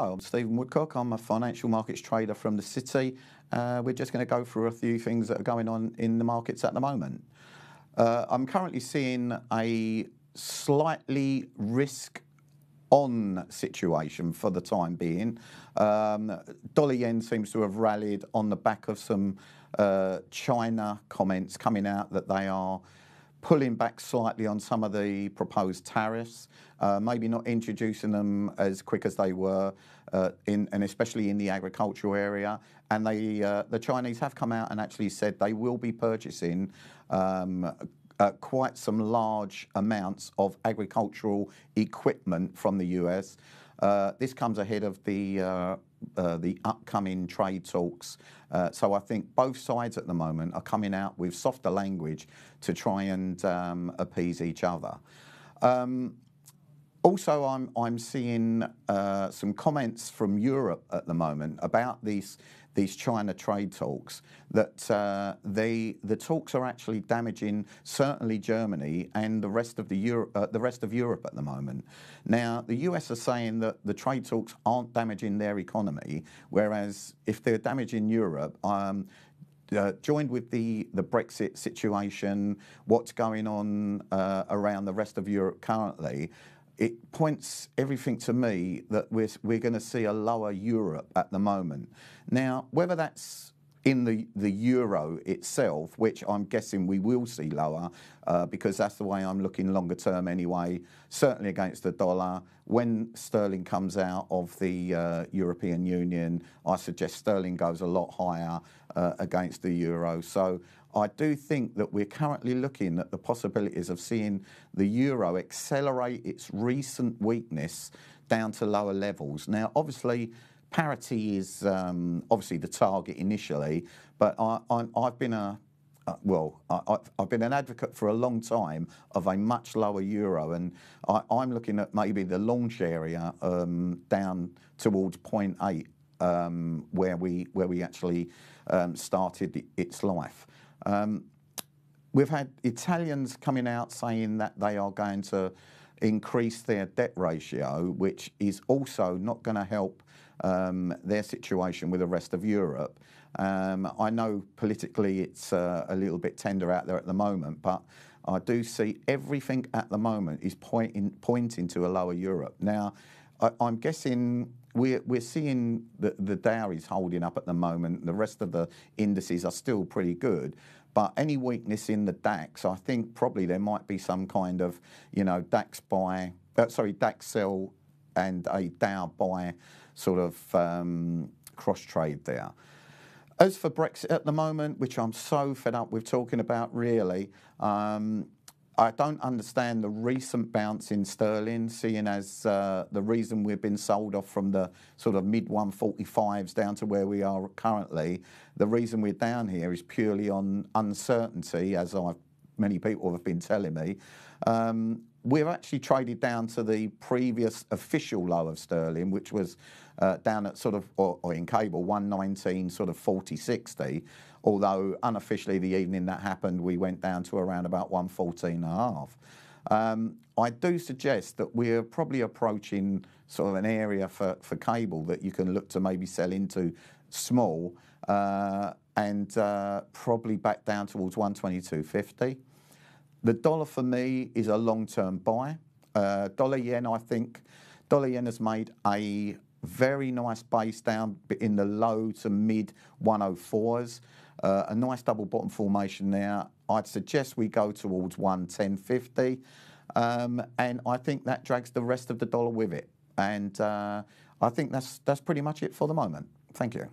Hello, I'm Stephen Woodcock. I'm a financial markets trader from the city. We're just going to go through a few things that are going on in the markets at the moment. I'm currently seeing a slightly risk-on situation for the time being. Dollar yen seems to have rallied on the back of some China comments coming out that they are pulling back slightly on some of the proposed tariffs, maybe not introducing them as quick as they were, and especially in the agricultural area. And the Chinese have come out and actually said they will be purchasing quite some large amounts of agricultural equipment from the US. This comes ahead of the upcoming trade talks. So I think both sides at the moment are coming out with softer language to try and appease each other. Also, I'm seeing some comments from Europe at the moment about these China trade talks, that the talks are actually damaging certainly Germany and the rest of Europe at the moment. Now, the US are saying that the trade talks aren't damaging their economy, whereas if they're damaging Europe, joined with the Brexit situation, what's going on around the rest of Europe currently, it points everything to me that we're going to see a lower Europe at the moment. Now, whether that's in the euro itself, which I'm guessing we will see lower, because that's the way I'm looking longer term anyway, certainly against the dollar. When sterling comes out of the European Union, I suggest sterling goes a lot higher against the euro. So I do think that we're currently looking at the possibilities of seeing the euro accelerate its recent weakness down to lower levels. Now, obviously, parity is obviously the target initially, but I've been I've been an advocate for a long time of a much lower euro, and I'm looking at maybe the launch area down towards 0.8, where we actually started its life. We've had Italians coming out saying that they are going to increase their debt ratio, which is also not going to help their situation with the rest of Europe. I know politically it's a little bit tender out there at the moment, but I do see everything at the moment is pointing to a lower Europe. Now, I'm guessing we're seeing the Dow is holding up at the moment. The rest of the indices are still pretty good. But any weakness in the DAX, I think probably there might be some kind of, DAX sell and a Dow buy sort of cross trade there. As for Brexit at the moment, which I'm so fed up with talking about, really, I don't understand the recent bounce in sterling, seeing as the reason we've been sold off from the sort of mid-145s down to where we are currently. The reason we're down here is purely on uncertainty, as many people have been telling me. We've actually traded down to the previous official low of sterling, which was down at sort of, or in cable, 119, sort of 40.60. Although unofficially the evening that happened, we went down to around about 114.5. I do suggest that we're probably approaching sort of an area for cable that you can look to maybe sell into small, and probably back down towards 122.50. The dollar for me is a long-term buy. Dollar yen, I think, dollar yen has made a very nice base down in the low to mid 104s. A nice double bottom formation there. I'd suggest we go towards 110.50, and I think that drags the rest of the dollar with it. And I think that's pretty much it for the moment. Thank you.